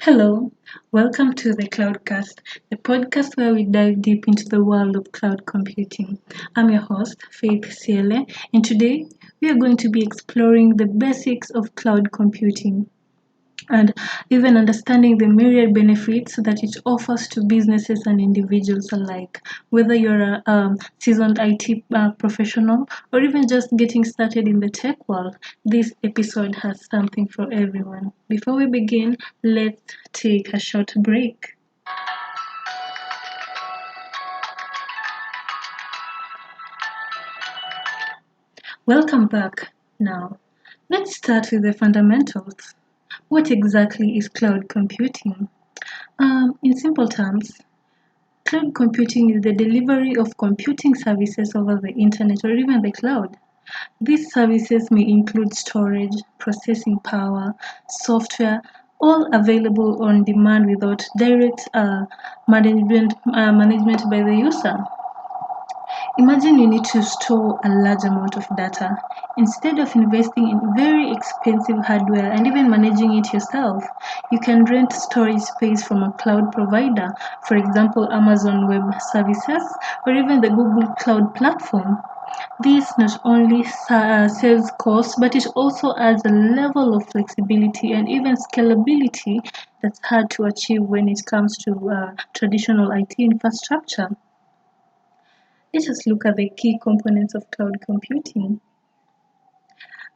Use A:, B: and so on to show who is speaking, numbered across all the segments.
A: Hello, welcome to the CLOUDCAST, the podcast where we dive deep into the world of cloud computing. I'm your host, Faith Ciele, and today we are going to be exploring the basics of cloud computing and even understanding the myriad benefits that it offers to businesses and individuals alike. Whether you're a seasoned IT professional or even just getting started in the tech world, this episode has something for everyone. Before we begin, let's take a short break. Welcome back. Now, let's start with the fundamentals. What exactly is cloud computing? In simple terms, cloud computing is the delivery of computing services over the internet or even the cloud. These services may include storage, processing power, software, all available on demand without direct management by the user. Imagine you need to store a large amount of data. Instead of investing in very expensive hardware and even managing it yourself, you can rent storage space from a cloud provider, for example, Amazon Web Services or even the Google Cloud Platform. This not only saves costs, but it also adds a level of flexibility and even scalability that's hard to achieve when it comes to traditional IT infrastructure. Let us look at the key components of cloud computing.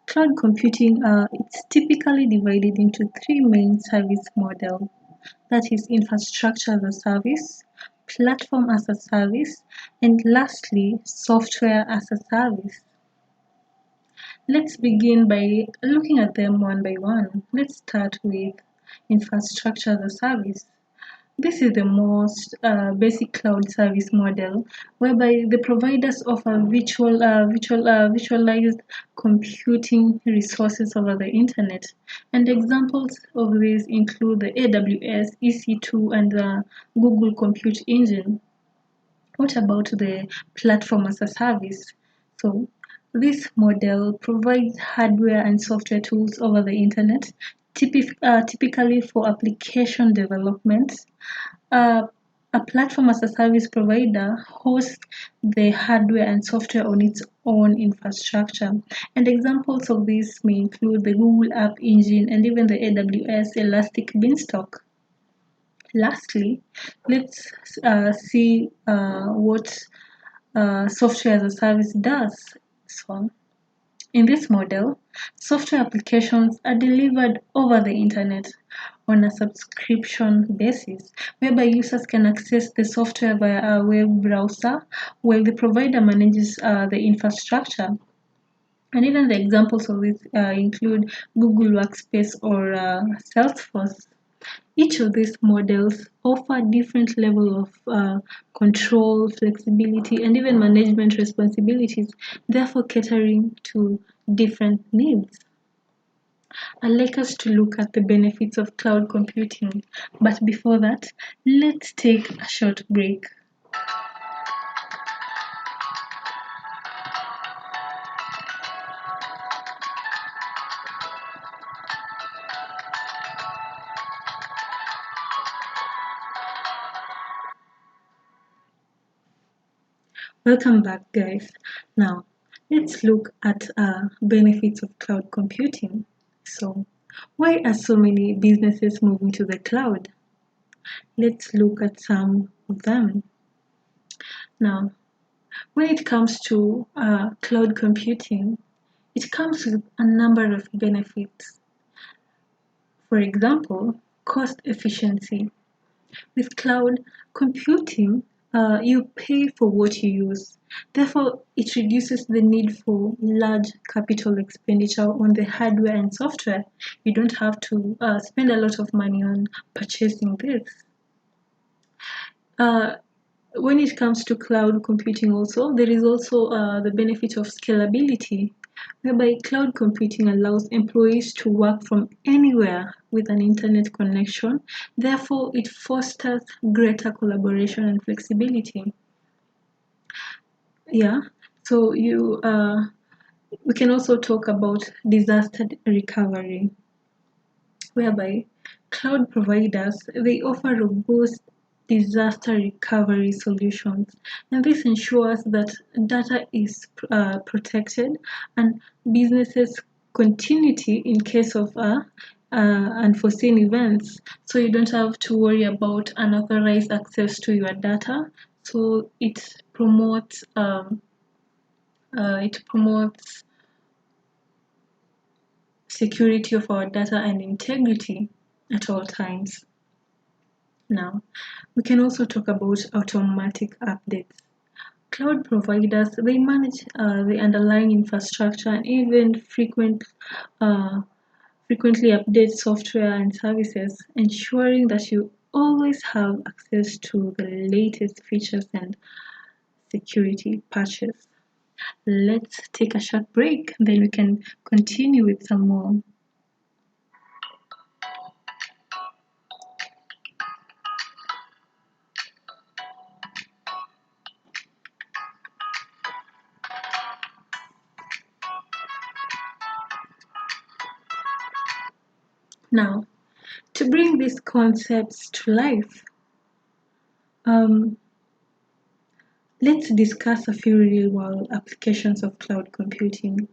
A: Cloud computing it's typically divided into three main service models. That is infrastructure as a service, platform as a service, and lastly, software as a service. Let's begin by looking at them one by one. Let's start with infrastructure as a service. This is the most basic cloud service model, whereby the providers offer virtualized computing resources over the internet. And examples of these include the AWS, EC2, and the Google Compute Engine. What about the platform as a service? So, this model provides hardware and software tools over the internet, typically for application development. Uh, a platform as a service provider hosts the hardware and software on its own infrastructure. And examples of this may include the Google App Engine and even the AWS Elastic Beanstalk. Lastly, let's see what software as a service does. So, in this model, software applications are delivered over the internet on a subscription basis, whereby users can access the software via a web browser while the provider manages the infrastructure. And even the examples of this include Google Workspace or Salesforce. Each of these models offer different level of control, flexibility, and even management responsibilities, therefore catering to different needs. I'd like us to look at the benefits of cloud computing, but before that, let's take a short break. Welcome back, guys. Now, let's look at benefits of cloud computing. So, why are so many businesses moving to the cloud? Let's look at some of them. Now, when it comes to cloud computing, it comes with a number of benefits. For example, cost efficiency. With cloud computing, you pay for what you use. Therefore, it reduces the need for large capital expenditure on the hardware and software. You don't have to spend a lot of money on purchasing this. Uh, when it comes to cloud computing also, there is also the benefit of scalability, whereby cloud computing allows employees to work from anywhere with an internet connection. Therefore, it fosters greater collaboration and flexibility. Yeah, so we can also talk about disaster recovery, whereby Cloud providers, they offer robust disaster recovery solutions, and this ensures that data is protected and businesses continuity in case of unforeseen events. So you don't have to worry about unauthorized access to your data. So it promotes security of our data and integrity at all times. Now, we can also talk about automatic updates. Cloud providers, they manage the underlying infrastructure and even frequently update software and services, ensuring that you always have access to the latest features and security patches. Let's take a short break, then we can continue with some more. Now, to bring these concepts to life, um, let's discuss a few real world applications of cloud computing.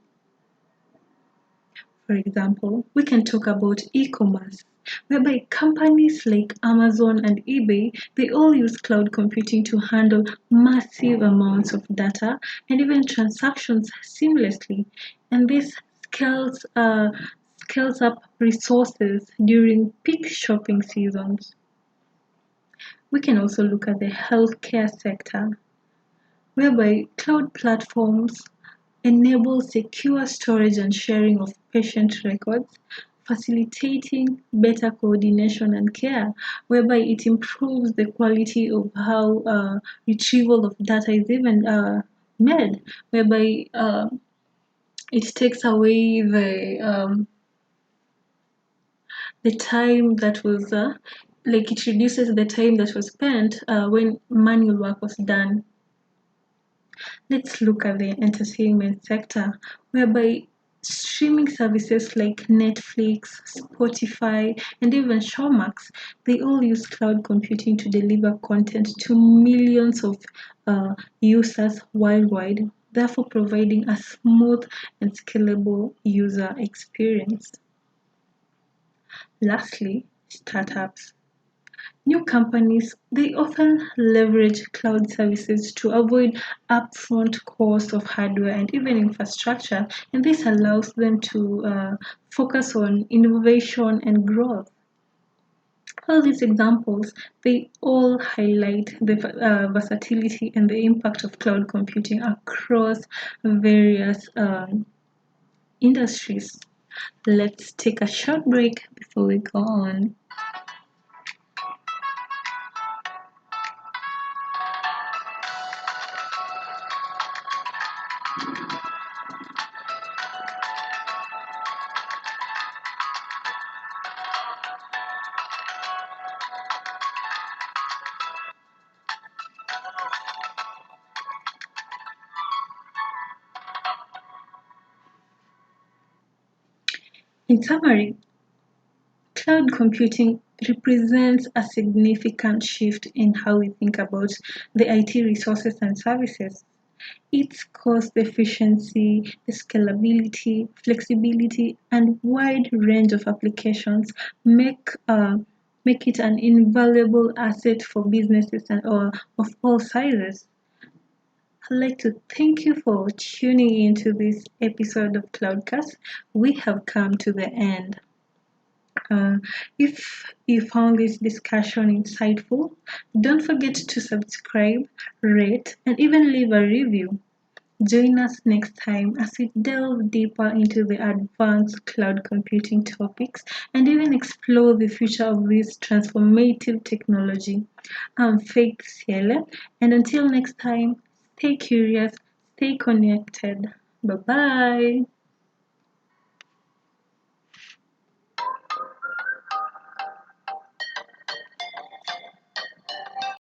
A: For example, we can talk about e-commerce, whereby companies like Amazon and eBay, they all use cloud computing to handle massive amounts of data and even transactions seamlessly. And this scales scales up resources during peak shopping seasons. We can also look at the healthcare sector, whereby cloud platforms enable secure storage and sharing of patient records, facilitating better coordination and care, whereby it improves the quality of how retrieval of data is even made, whereby it takes away the time that was like it reduces the time that was spent when manual work was done. Let's look at the entertainment sector, whereby streaming services like Netflix, Spotify, and even Showmax, they all use cloud computing to deliver content to millions of users worldwide, therefore providing a smooth and scalable user experience. Lastly, startups. New companies, they often leverage cloud services to avoid upfront costs of hardware and even infrastructure, and this allows them to focus on innovation and growth. All these examples, they all highlight the versatility and the impact of cloud computing across various industries. Let's take a short break before we go on. In summary, cloud computing represents a significant shift in how we think about the IT resources and services. Its cost efficiency, scalability, flexibility, and wide range of applications make it an invaluable asset for businesses and or of all sizes. I'd like to thank you for tuning into this episode of Cloudcast. We have come to the end. Uh, if you found this discussion insightful, don't forget to subscribe, rate, and even leave a review. Join us next time as we delve deeper into the advanced cloud computing topics and even explore the future of this transformative technology. I'm Faith Ciele, and until next time, stay curious, stay connected. Bye bye.